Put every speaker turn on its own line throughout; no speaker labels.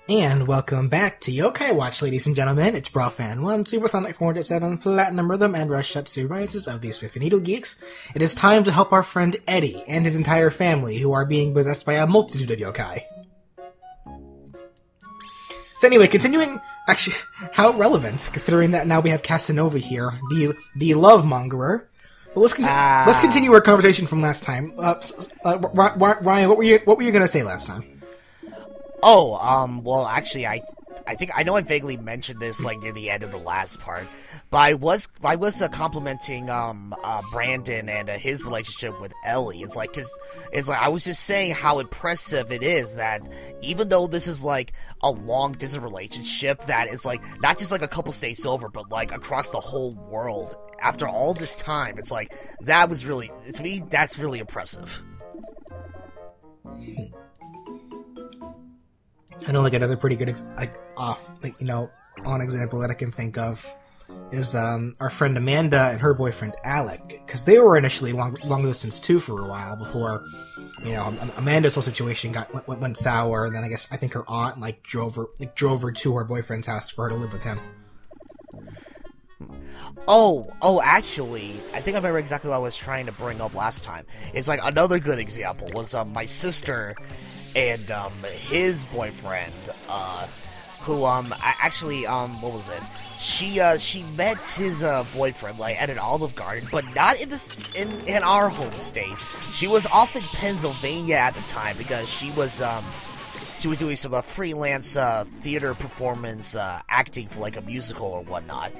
And welcome back to Yokai Watch, ladies and gentlemen. It's BrawFan1, Supersonic 407, Platinum Rhythm, and Rushutsu Rises of the Swift Needle Geeks. It is time to help our friend Eddie and his entire family, who are being possessed by a multitude of yokai. So anyway, continuing, actually, how relevant, considering that now we have Casanova here, the love mongerer. But let's continue our conversation from last time. Ryan, what were you going to say last time?
Well, actually, I think I know I vaguely mentioned this like near the end of the last part, but I was complimenting Brandon and his relationship with Ellie. It's like I was just saying how impressive it is that even though this is like a long distance relationship, that it's like not just like a couple states over, but like across the whole world after all this time. It's like that was really, to me, that's really impressive.
I know, like, another pretty good, on example that I can think of is, our friend Amanda and her boyfriend Alec, because they were initially long distance too for a while before, Amanda's whole situation went sour, and then I think her aunt, drove her to her boyfriend's house for her to live with him.
Actually, I think I remember exactly what I was trying to bring up last time. It's like another good example was, my sister and his boyfriend, who what was it? She met his boyfriend like at an Olive Garden, but not in our home state. She was off in Pennsylvania at the time because she was doing some freelance theater performance acting for like a musical or whatnot.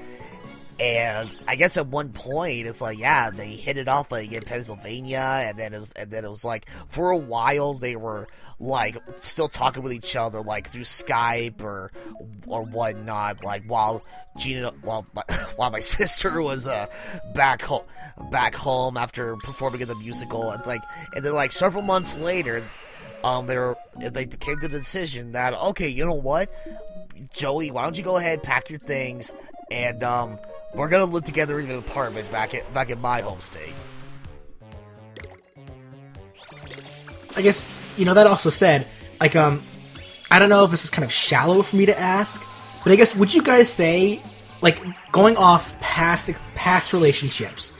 And I guess at one point it's like, yeah, they hit it off like in Pennsylvania, and then it was like for a while they were like still talking with each other like through Skype or whatnot, like while my sister was back home after performing in the musical, and then like several months later, they came to the decision that, okay, you know what, Joey, why don't you go ahead, pack your things, and we're gonna live together in an apartment back in my home state.
I guess, that also said, I don't know if this is kind of shallow for me to ask, but I guess, would you guys say, like, going off past relationships,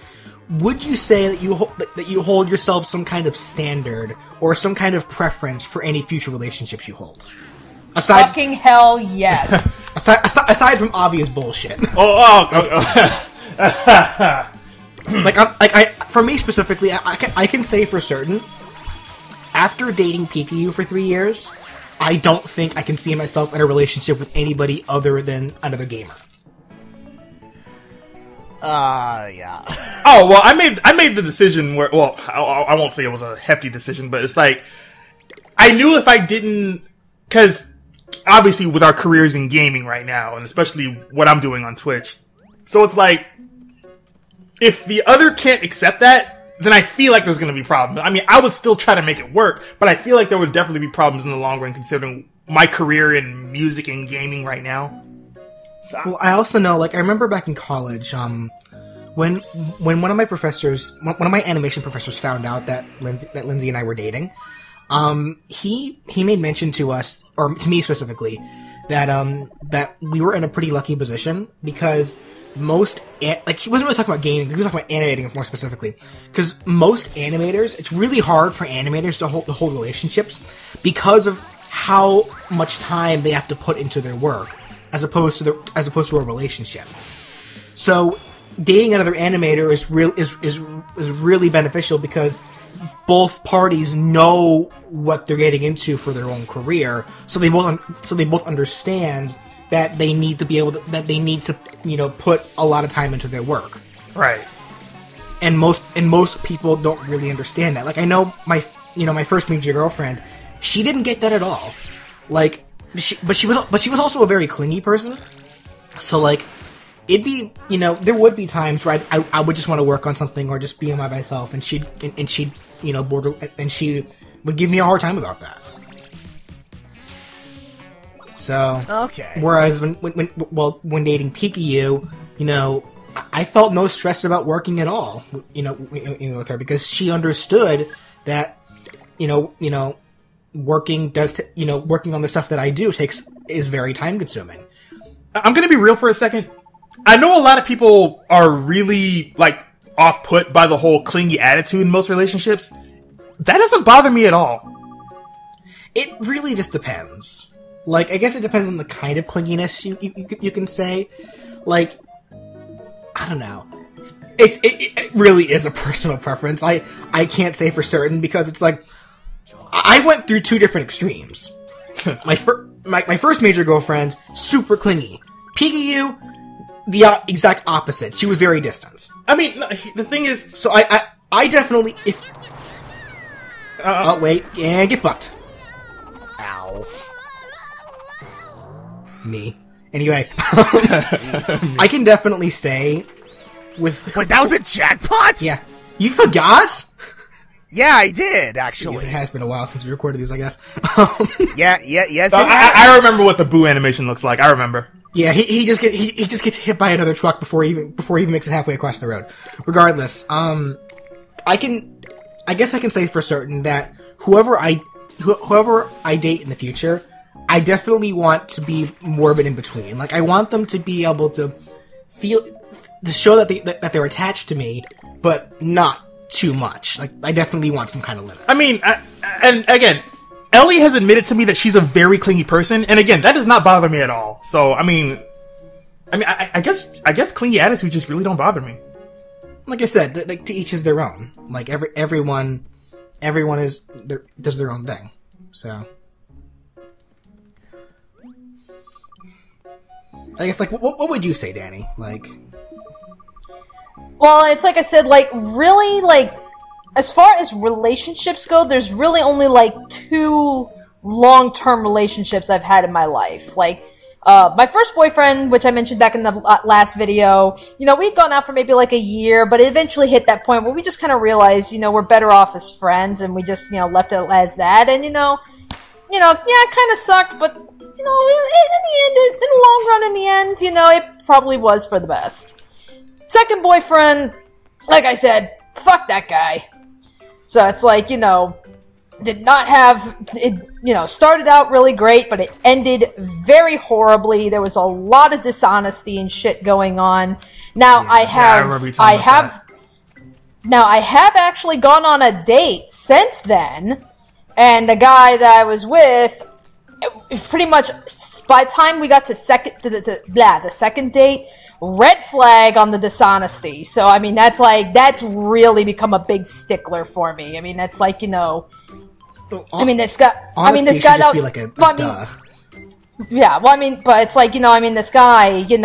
would you say that you hold yourself some kind of standard or some kind of preference for any future relationships you hold?
Fucking hell, yes.
aside from obvious bullshit. For me specifically, I can say for certain, after dating Pikachu for 3 years, I don't think I can see myself in a relationship with anybody other than another gamer.
Yeah.
Oh, well, I made the decision where, well, I won't say it was a hefty decision, but it's like, I knew if I didn't, because obviously with our careers in gaming right now, and especially what I'm doing on Twitch, so it's like, if the other can't accept that, then I feel like there's going to be problems. I mean, I would still try to make it work, but I feel like there would definitely be problems in the long run considering my career in music and gaming right now.
Well, I also know, I remember back in college, when one of my animation professors found out that Lindsay and I were dating, he made mention to us, or to me specifically, that we were in a pretty lucky position because he wasn't really talking about gaming, he was talking about animating more specifically. Because most animators, it's really hard for animators to hold relationships because of how much time they have to put into their work, as opposed to a relationship. So dating another animator is really beneficial because both parties know what they're getting into for their own career, so they both understand that they need to put a lot of time into their work.
Right.
And most people don't really understand that. Like, I know my first major girlfriend, she didn't get that at all. Like, but she was also a very clingy person. So like, it'd be, there would be times where I would just want to work on something or just be by myself, and she'd she would give me a hard time about that. So,
okay.
Whereas when dating Pikachu, I felt no stress about working at all, with her, because she understood that, working working on the stuff that I do is very time consuming.
I'm gonna be real for a second. I know a lot of people are really, like, off-put by the whole clingy attitude in most relationships. That doesn't bother me at all.
It really just depends. Like, I guess it depends on the kind of clinginess you can say. Like, I don't know. It really is a personal preference. I can't say for certain, because it's like, I went through two different extremes. My first major girlfriend, super clingy. PKU, the exact opposite. She was very distant.
I mean, the thing is...
So I definitely... Oh, wait. Yeah, get fucked.
Ow.
Me. Anyway. I can definitely say...
Wait, that was a jackpot?
Yeah. You forgot?
Yeah, I did, actually.
It has been a while since we recorded these, I guess.
Yes,
I remember what the boo animation looks like. I remember.
Yeah, he just gets hit by another truck before he even makes it halfway across the road. Regardless, I guess I can say for certain that whoever I date in the future, I definitely want to be more of an in-between. Like, I want them to be able to show that they're attached to me, but not too much. Like, I definitely want some kind of limit.
I mean, and again, Ellie has admitted to me that she's a very clingy person, and again, that does not bother me at all. So, I guess clingy attitudes just really don't bother me.
Like I said, like, to each is their own. Like, everyone does their own thing. So, I guess, like, what would you say, Danny? Like,
well, it's like I said, like, really, like, as far as relationships go, there's really only, like, 2 long-term relationships I've had in my life. Like, my first boyfriend, which I mentioned back in the last video, we'd gone out for maybe, like, a year, but it eventually hit that point where we just kind of realized, we're better off as friends, and we just, left it as that, and, yeah, it kind of sucked, but, in the long run, in the end, it probably was for the best. Second boyfriend, like I said, fuck that guy. So it's like, did not have, it, started out really great, but it ended very horribly. There was a lot of dishonesty and shit going on. Now, yeah, I have actually gone on a date since then, and the guy that I was with, pretty much, by the time we got to the second date, red flag on the dishonesty. So, I mean, that's really become a big stickler for me. I mean, that's like,
Well,
this guy,
just be like a duh.
Yeah, well, I mean, but it's like, this guy, what you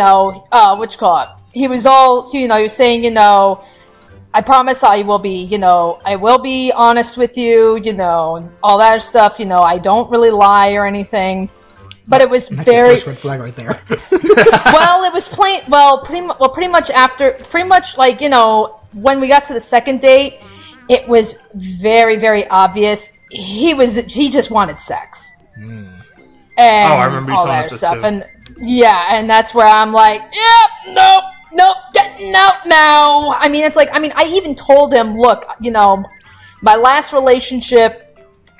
call it? He was all, he was saying, I promise I will be honest with you, all that stuff, I don't really lie or anything. But it was
that's
very
your first red flag right there.
Well, it was pretty much like, when we got to the second date, it was very, very obvious he just wanted sex. And
I remember you
all
telling
that
us this
stuff.
too.
And yeah, and that's where I'm like, nope, getting out now. I mean, I even told him, look, my last relationship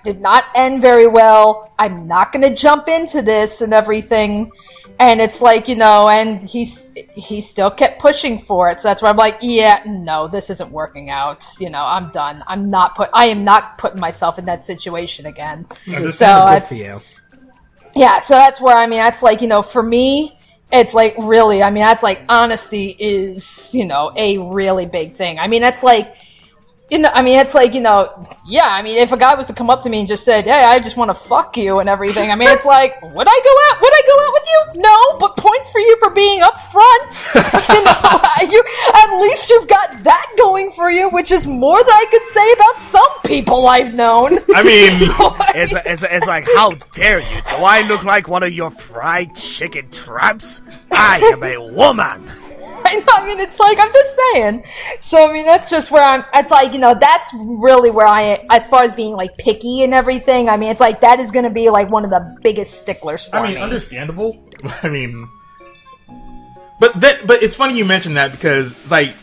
did not end very well. I'm not going to jump into this and everything. And it's like, and he still kept pushing for it. So that's where I'm like, yeah, no, this isn't working out. I'm done. I am not putting myself in that situation again. So
good for you.
Yeah, so that's where, that's like, for me, it's like really, that's like honesty is, a really big thing. That's like, it's like, yeah, if a guy was to come up to me and just said, hey, I just want to fuck you and everything, it's like, would I go out with you? No, but points for you for being upfront. At least you've got that going for you, which is more than I could say about some people I've known.
It's like, how dare you? Do I look like one of your fried chicken traps? I am a woman.
I know, it's like, I'm just saying. So, that's just where it's like, that's really where as far as being, like, picky and everything, it's like, that is going to be, like, one of the biggest sticklers for me.
Understandable. But it's funny you mentioned that because, like,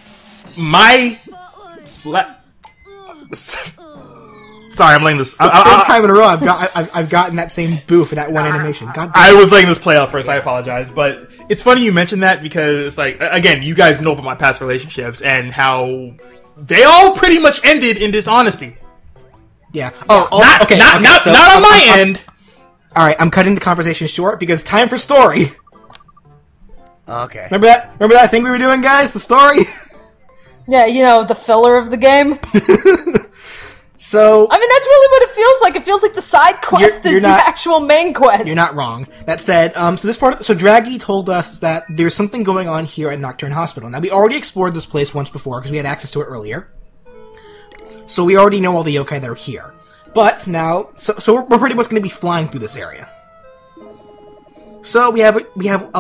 Sorry, I'm letting this.
Third time in a row, I've gotten that same boo for that one animation. God damn.
I was letting this play out first. I apologize, but it's funny you mentioned that because, like, again, you guys know about my past relationships and how they all pretty much ended in dishonesty.
Yeah.
Not
So,
on my end.
All right, I'm cutting the conversation short because time for story.
Okay.
Remember that thing we were doing, guys? The story.
Yeah, you know, the filler of the game.
So
I mean, that's really what it feels like. It feels like the side quest
You're
is the
not-
actual main quest.
you're not wrong. That said, so Draggy told us that there's something going on here at Nocturne Hospital. Now, we already explored this place once before because we had access to it earlier. So we already know all the yokai that are here. But now, so we're pretty much going to be flying through this area. So we have a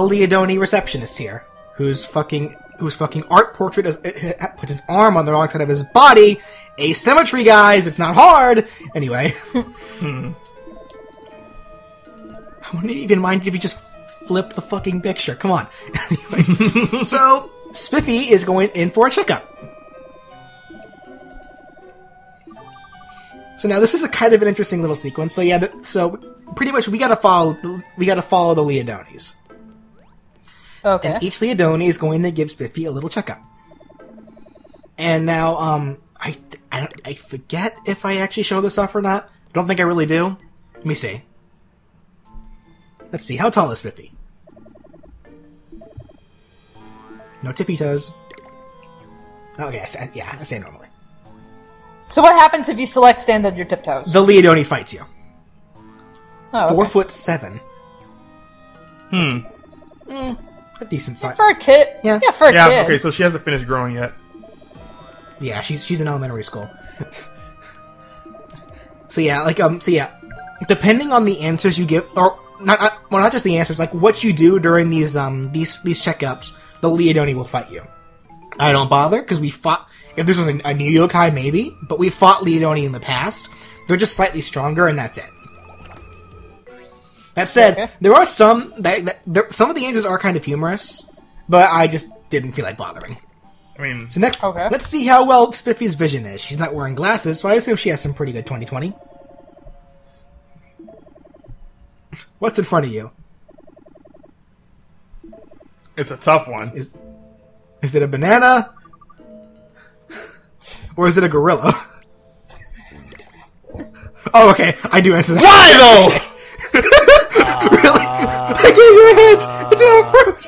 Leodoni receptionist here, whose fucking art portrait puts his arm on the wrong side of his body. Asymmetry, guys, it's not hard. Anyway, I wouldn't even mind if you just flipped the fucking picture. Come on. Anyway, so Spiffy is going in for a checkup. So now this is a kind of an interesting little sequence. So yeah, so pretty much we gotta follow the Leodonis.
Okay.
And each Leodoni is going to give Spiffy a little checkup. And now, I forget if I actually show this off or not. I don't think I really do. Let me see. Let's see. How tall is Spiffy? No tippy toes. Okay, I say normally.
So what happens if you select stand on your tiptoes?
The Leodoni fights you.
Oh,
4'7". A decent size.
For a kid.
Yeah.
Yeah, for a
Yeah,
kid.
okay, so she hasn't finished growing yet.
Yeah, she's in elementary school. So yeah, depending on the answers you give, or not just the answers, like what you do during these checkups, the Leodoni will fight you. I don't bother because we fought. If this was a new yokai, maybe, but we fought Leodoni in the past. They're just slightly stronger, and that's it. That said,
Okay.
there are some some of the answers are kind of humorous, but I just didn't feel like bothering.
I mean,
So next,
Okay.
let's see how well Spiffy's vision is. She's not wearing glasses, so I assume she has some pretty good 20/20. What's in front of you?
it's a tough one.
Is it a banana? Or is it a gorilla? Oh, okay. I do answer that.
Why though?
Really? I gave you a hint! It's not a fruit!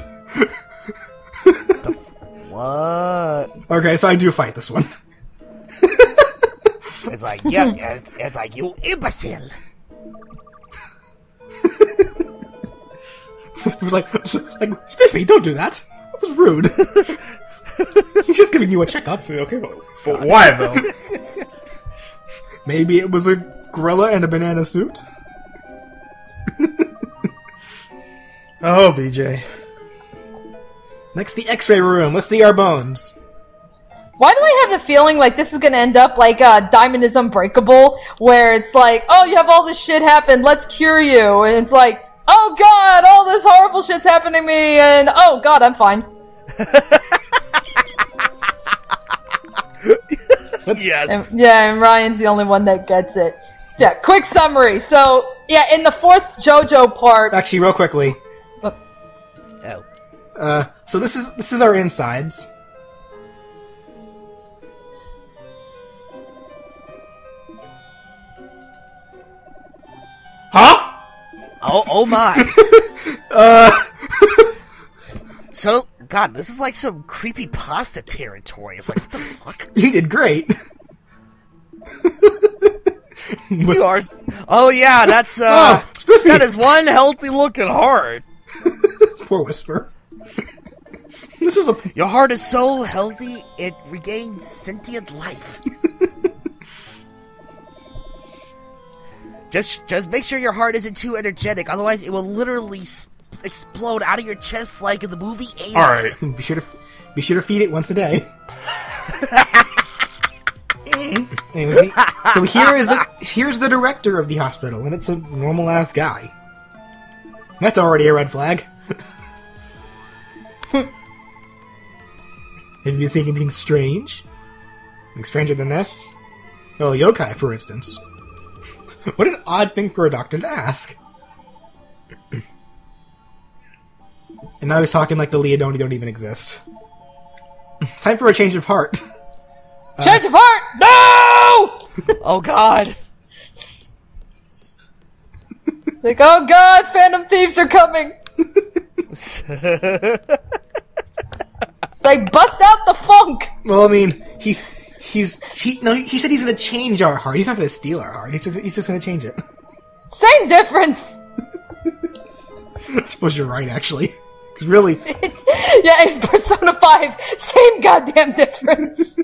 What?
Okay, so I do fight this one.
It's like, yeah, it's like, you imbecile.
Spiffy's like, Spiffy, don't do that. That was rude. He's just giving you a checkup.
Okay, but why though?
Maybe it was a gorilla and a banana suit?
Oh, BJ.
Next, the x-ray room. Let's see our bones.
Why do I have the feeling like this is gonna end up like Diamond is Unbreakable, where it's like, oh, you have all this shit happen, let's cure you, and it's like, oh god, all this horrible shit's happening to me, and oh god, I'm fine.
Yes.
And Ryan's the only one that gets it. Yeah, quick summary. So, yeah, in the fourth JoJo part...
Actually, real quickly.
Oh.
So this is our insides.
Huh?
Oh my. So, God, this is like some creepy pasta territory. It's like, what the fuck?
You did great.
You are... Oh yeah, that's,
Oh, Spiffy!
that is one healthy looking heart.
Poor Whisper. This is a...
Your heart is so healthy, it regains sentient life. Just make sure your heart isn't too energetic, otherwise it will literally explode out of your chest like in the movie Alien.
All right.
Be sure to feed it once a day. Anyways, so here's the director of the hospital, and it's a normal ass guy. That's already a red flag. Have you seen anything strange? Anything stranger than this? Well, yokai, for instance. What an odd thing for a doctor to ask. And now he's talking like the Leodoni don't even exist. Time for a change of heart.
Change of heart! No!
Oh god.
It's like, oh god, Phantom Thieves are coming! It's like, bust out the funk!
Well, I mean, he said he's gonna change our heart. He's not gonna steal our heart. He's just gonna change it.
Same difference!
I suppose you're right, actually. Because really...
Yeah, in Persona 5, same goddamn difference.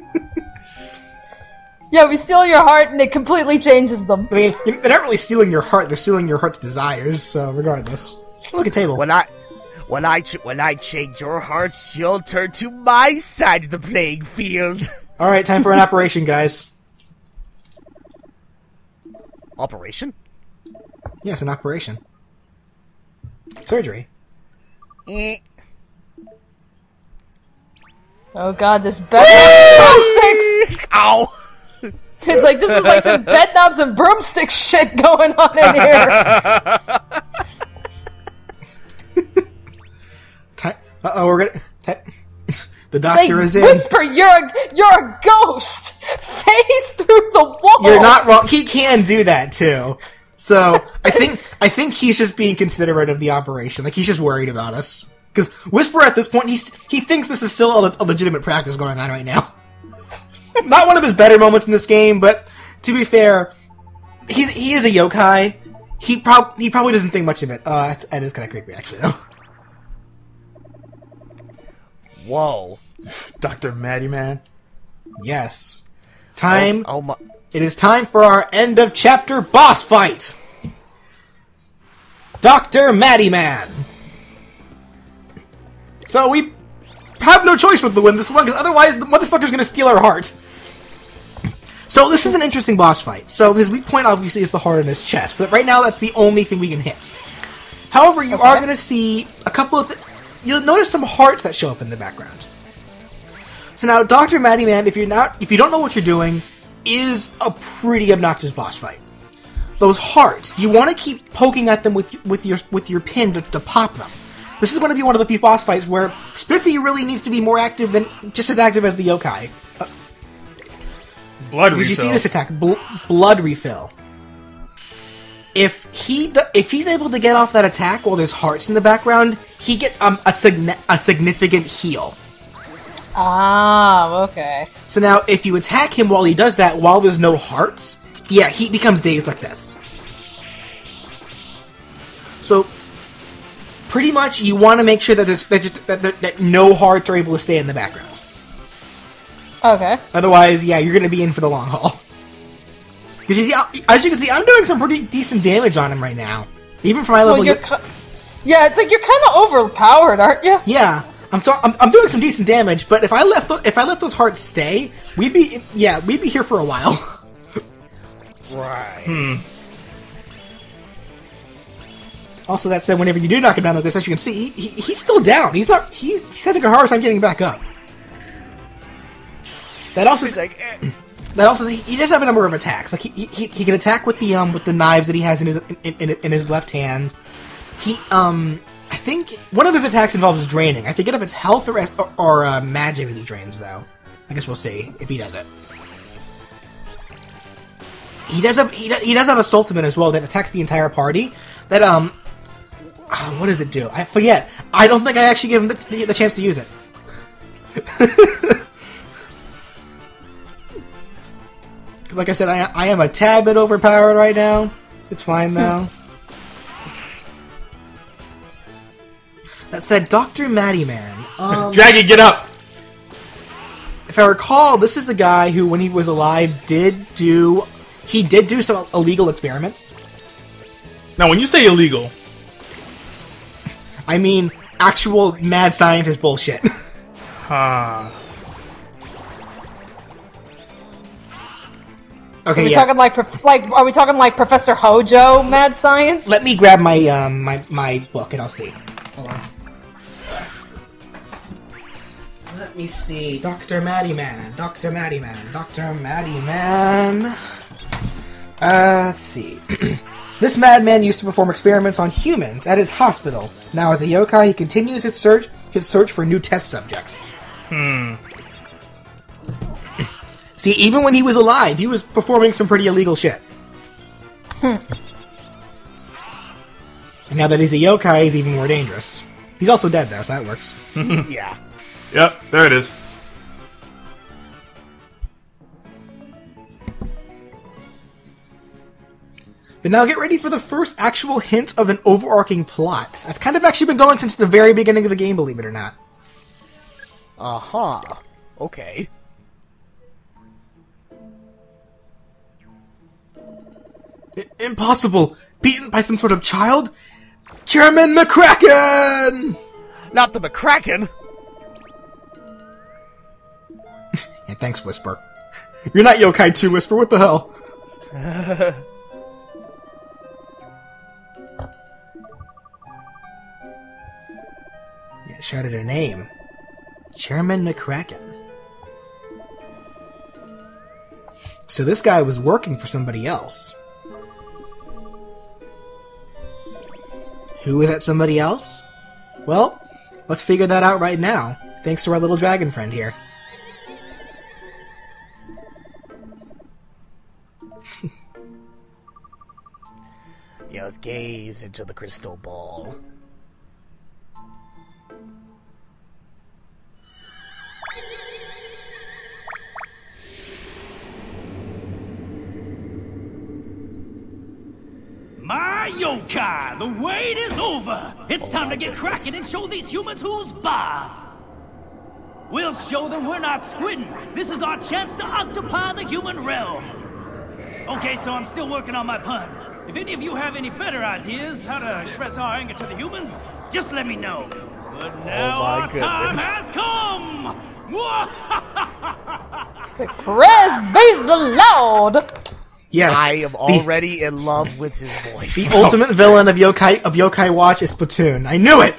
Yeah, we steal your heart and it completely changes them.
I mean, they're not really stealing your heart, they're stealing your heart's desires, so regardless. Look at table.
When I change your hearts, you'll turn to my side of the playing field.
Alright, time for an operation, guys.
Operation?
Yes, an operation. Surgery.
Oh god, this bed broomsticks!
Ow!
It's like, this is like some bed knobs and broomsticks shit going on in here.
Uh-oh, we're gonna... The doctor
Like,
is in.
Whisper, you're a ghost! Phase through the wall!
You're not wrong. He can do that, too. So, I think he's just being considerate of the operation. Like, he's just worried about us. Because Whisper, at this point, he thinks this is still a legitimate practice going on right now. Not one of his better moments in this game, but to be fair, he is a yokai. He probably doesn't think much of it. That is kind of creepy, actually, though.
Whoa.
Dr. Maddie Man.
Yes. Time.
Oh my.
It is time for our end of chapter boss fight. Dr. Maddie Man. So we have no choice but to win this one, because otherwise the motherfucker's going to steal our heart. So this is an interesting boss fight. So his weak point obviously is the heart in his chest, but right now that's the only thing we can hit. However, you are going to see a couple of... You'll notice some hearts that show up in the background. So now, Dr. Maddie Man, if you don't know what you're doing, is a pretty obnoxious boss fight. Those hearts, you want to keep poking at them with your pin to pop them. This is going to be one of the few boss fights where Spiffy really needs to be more active than just as active as the yokai.
Blood refill.
Did you see this attack? Blood refill. If he's able to get off that attack while there's hearts in the background, he gets a significant heal.
Ah, okay.
So now, if you attack him while he does that, while there's no hearts, yeah, he becomes dazed like this. So, pretty much, you want to make sure that that no hearts are able to stay in the background.
Okay.
Otherwise, yeah, you're going to be in for the long haul. Because as you can see, I'm doing some pretty decent damage on him right now, even for my level.
Yeah, it's like you're kind of overpowered, aren't you?
Yeah, I'm doing some decent damage, but if I let those hearts stay, we'd be here for a while.
Right.
Also, that said, whenever you do knock him down like this, as you can see, he's still down. He's having a hard time getting back up. That also he does have a number of attacks. Like he can attack with the knives that he has in his left hand. I think one of his attacks involves draining. I forget if it's health or magic that he drains, though. I guess we'll see if he does it. He does have a ultimate as well that attacks the entire party. That what does it do? I forget. I don't think I actually gave him the chance to use it. Because like I said, I am a tad bit overpowered right now. It's fine though. That said, Dr. Maddie Man.
Draggy, get up!
If I recall, this is the guy who, when he was alive, did do some illegal experiments.
Now, when you say illegal...
I mean, actual mad scientist bullshit.
Huh.
Okay,
Are we
yeah.
talking are we talking like Professor Hojo mad science?
Let me grab my my book and I'll see. Hold on. Let me see. Dr. Maddie Man. Dr. Maddie Man. Dr. Maddie Man. Let's see. This madman used to perform experiments on humans at his hospital. Now, as a yokai, he continues his search for new test subjects. See, even when he was alive, he was performing some pretty illegal shit. And now that he's a yokai, he's even more dangerous. He's also dead, though, so that works.
Yeah.
Yep, there it is.
But now get ready for the first actual hint of an overarching plot. That's kind of actually been going since the very beginning of the game, believe it or not.
Uh-huh. Okay.
Impossible! Beaten by some sort of child? Chairman McCracken!
Not the McCracken!
Yeah, thanks, Whisper. You're not Yokai 2, Whisper, what the hell? Yeah, shouted a name. Chairman McCracken. So this guy was working for somebody else. Who is that somebody else? Well, let's figure that out right now, thanks to our little dragon friend here.
Yeah, let's gaze into the crystal ball.
My yokai, the wait is over. It's time to get cracking and show these humans who's boss. We'll show them we're not squidding. This is our chance to occupy the human realm. Okay, so I'm still working on my puns. If any of you have any better ideas how to express our anger to the humans, just let me know. But now our time has come!
Praise be the Lord!
Yes,
I am already in love with his voice.
the ultimate villain of Yokai Watch is Splatoon. I knew it!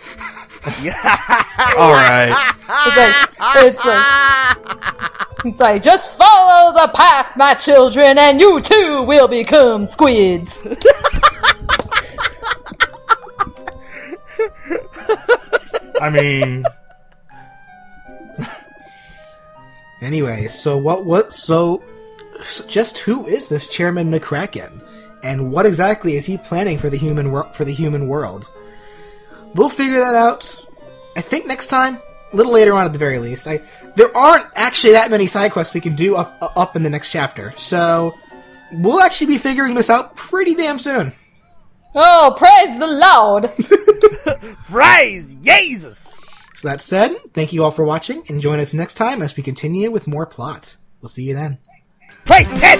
Alright.
It's like, just follow the path, my children, and you too will become squids.
I mean...
Anyway, so just who is this Chairman McCracken? And what exactly is he planning for the human world? We'll figure that out, I think, next time. A little later on at the very least. There aren't actually that many side quests we can do up in the next chapter, so we'll actually be figuring this out pretty damn soon.
Oh, praise the Lord!
Praise Jesus!
So that said, thank you all for watching, and join us next time as we continue with more plot. We'll see you then.
Praise Ted!